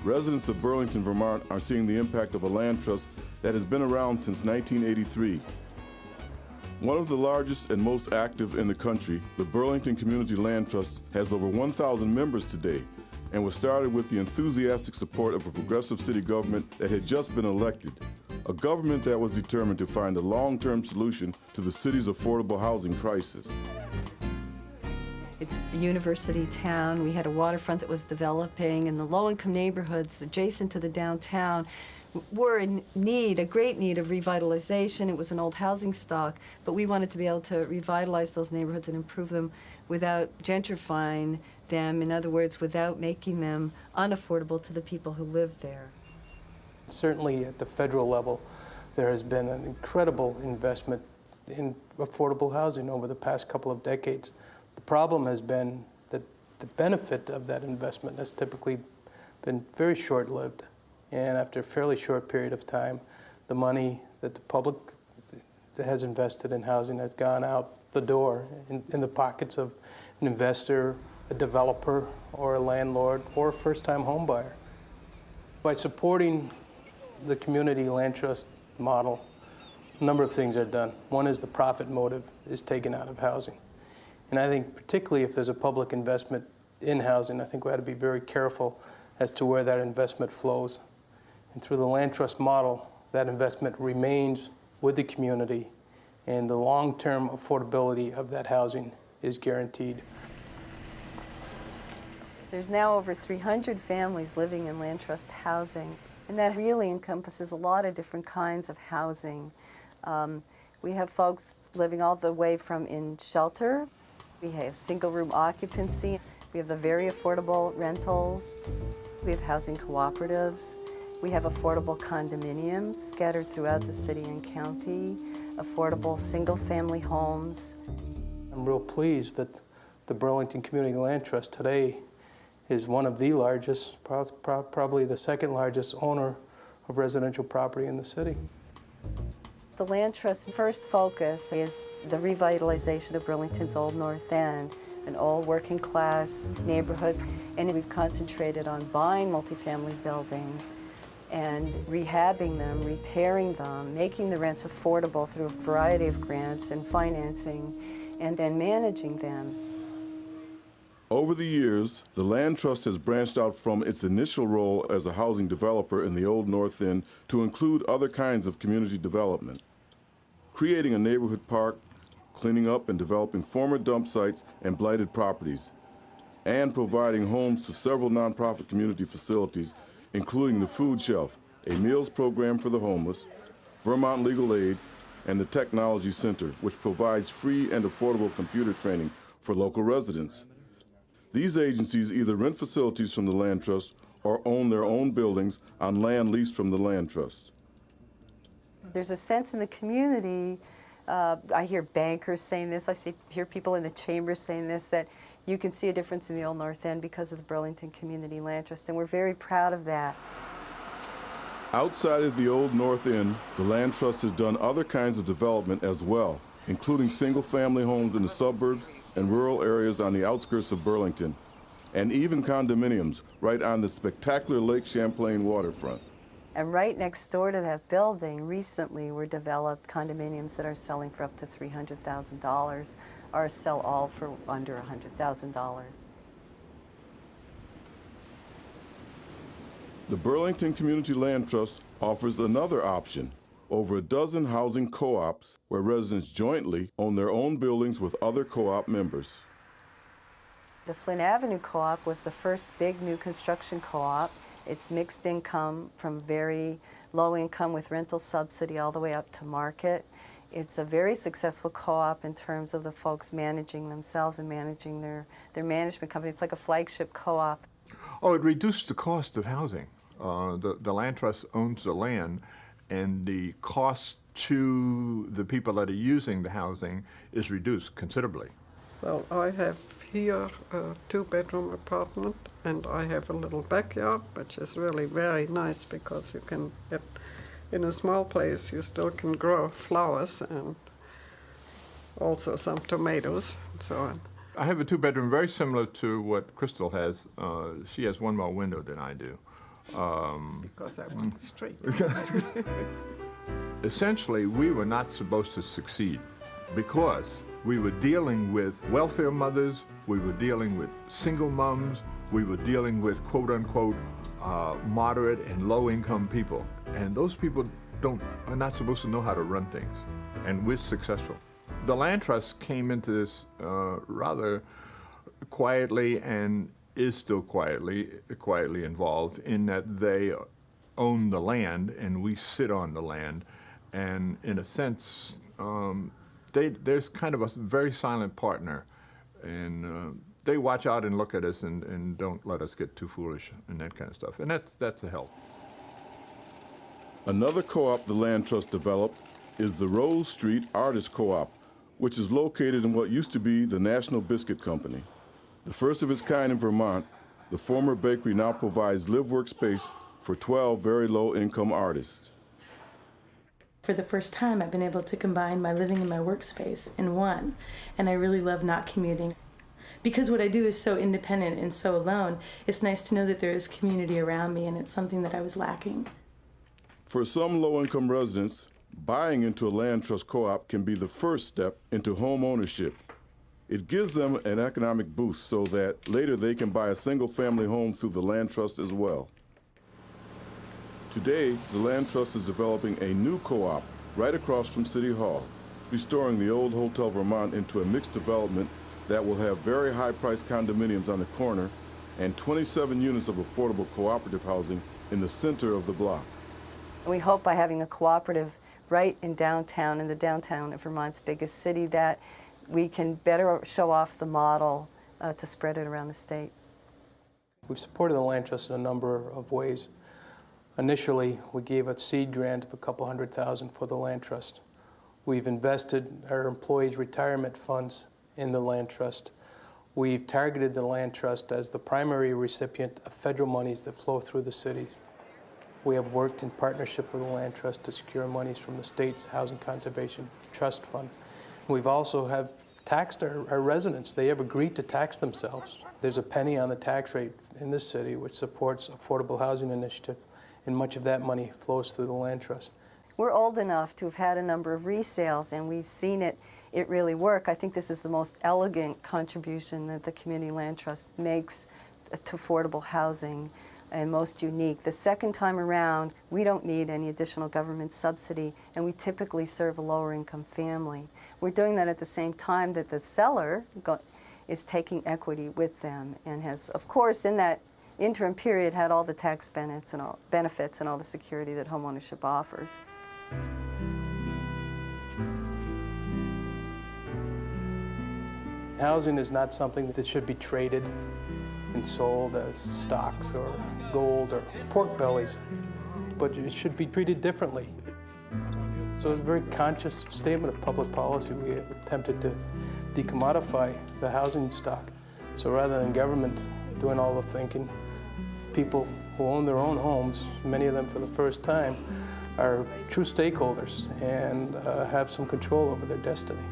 residents of Burlington, Vermont are seeing the impact of a land trust that has been around since 1983. One of the largest and most active in the country, the Burlington Community Land Trust has over 1,000 members today and was started with the enthusiastic support of a progressive city government that had just been elected, a government that was determined to find a long-term solution to the city's affordable housing crisis. It's a university town. We had a waterfront that was developing, and the low-income neighborhoods adjacent to the downtown were in need, a great need of revitalization. It was an old housing stock, but we wanted to be able to revitalize those neighborhoods and improve them without gentrifying them, in other words, without making them unaffordable to the people who live there. Certainly at the federal level, there has been an incredible investment in affordable housing over the past couple of decades. The problem has been that the benefit of that investment has typically been very short-lived. And after a fairly short period of time, the money that the public has invested in housing has gone out the door in the pockets of an investor, a developer, or a landlord, or a first-time home buyer. By supporting the community land trust model, a number of things are done. One is the profit motive is taken out of housing. And I think particularly if there's a public investment in housing, I think we ought to be very careful as to where that investment flows. And through the land trust model, that investment remains with the community, and the long-term affordability of that housing is guaranteed. There's now over 300 families living in land trust housing, and that really encompasses a lot of different kinds of housing. We have folks living all the way from in shelter. We have single-room occupancy. We have the very affordable rentals. We have housing cooperatives. We have affordable condominiums scattered throughout the city and county, affordable single-family homes. I'm real pleased that the Burlington Community Land Trust today is one of the largest, probably the second largest owner of residential property in the city. The Land Trust's first focus is the revitalization of Burlington's Old North End, an old working-class neighborhood, and we've concentrated on buying multifamily buildings and rehabbing them, repairing them, making the rents affordable through a variety of grants and financing, and then managing them. Over the years, the Land Trust has branched out from its initial role as a housing developer in the Old North End to include other kinds of community development, creating a neighborhood park, cleaning up and developing former dump sites and blighted properties, and providing homes to several nonprofit community facilities, including the Food Shelf, a meals program for the homeless, Vermont Legal Aid, and the Technology Center, which provides free and affordable computer training for local residents. These agencies either rent facilities from the Land Trust or own their own buildings on land leased from the Land Trust. There's a sense in the community, I hear bankers saying this, hear people in the chamber saying this, that you can see a difference in the Old North End because of the Burlington Community Land Trust, and we're very proud of that. Outside of the Old North End, the Land Trust has done other kinds of development as well, including single-family homes in the suburbs and rural areas on the outskirts of Burlington, and even condominiums right on the spectacular Lake Champlain waterfront. And right next door to that building, recently were developed condominiums that are selling for up to $300,000, or sell all for under $100,000. The Burlington Community Land Trust offers another option, over a dozen housing co-ops where residents jointly own their own buildings with other co-op members. The Flynn Avenue Co-op was the first big new construction co-op. It's mixed income from very low income with rental subsidy all the way up to market. It's a very successful co-op in terms of the folks managing themselves and managing their management company. It's like a flagship co-op. Oh, it reduced the cost of housing. The Land Trust owns the land, and the cost to the people that are using the housing is reduced considerably. Well, I have here a two-bedroom apartment, and I have a little backyard, which is really very nice because you can get, in a small place, you still can grow flowers and also some tomatoes and so on. I have a two-bedroom very similar to what Crystal has. She has one more window than I do. Because I want straight. Essentially, we were not supposed to succeed because we were dealing with welfare mothers, we were dealing with single moms, we were dealing with quote-unquote moderate and low-income people. And those people are not supposed to know how to run things, and we're successful. The land trust came into this rather quietly and is still quietly involved in that they own the land and we sit on the land. And in a sense, there's kind of a very silent partner, and they watch out and look at us and don't let us get too foolish and that kind of stuff. And that's a help. Another co-op the Land Trust developed is the Rose Street Artist Co-op, which is located in what used to be the National Biscuit Company. The first of its kind in Vermont, the former bakery now provides live-work space for 12 very low-income artists. For the first time, I've been able to combine my living and my workspace in one, and I really love not commuting. Because what I do is so independent and so alone, it's nice to know that there is community around me, and it's something that I was lacking. For some low-income residents, buying into a land trust co-op can be the first step into home ownership. It gives them an economic boost so that later they can buy a single-family home through the land trust as well. Today, the Land Trust is developing a new co-op right across from City Hall, restoring the old Hotel Vermont into a mixed development that will have very high-priced condominiums on the corner and 27 units of affordable cooperative housing in the center of the block. We hope by having a cooperative right in downtown, in the downtown of Vermont's biggest city, that we can better show off the model to spread it around the state. We've supported the Land Trust in a number of ways. Initially, we gave a seed grant of a couple $100,000 for the Land Trust. We've invested our employees' retirement funds in the Land Trust. We've targeted the Land Trust as the primary recipient of federal monies that flow through the city. We have worked in partnership with the Land Trust to secure monies from the state's Housing Conservation Trust Fund. We've also have taxed our residents. They have agreed to tax themselves. There's a penny on the tax rate in this city which supports affordable housing initiative, and much of that money flows through the Land Trust. We're old enough to have had a number of resales, and we've seen it really work. I think this is the most elegant contribution that the Community Land Trust makes to affordable housing, and most unique. The second time around, we don't need any additional government subsidy, and we typically serve a lower income family. We're doing that at the same time that the seller is taking equity with them, and has, of course, in that interim period, had all the tax benefits and all the security that homeownership offers. Housing is not something that should be traded and sold as stocks or gold or pork bellies, but it should be treated differently. So it's a very conscious statement of public policy. We have attempted to decommodify the housing stock. So rather than government doing all the thinking, people who own their own homes, many of them for the first time, are true stakeholders and have some control over their destiny.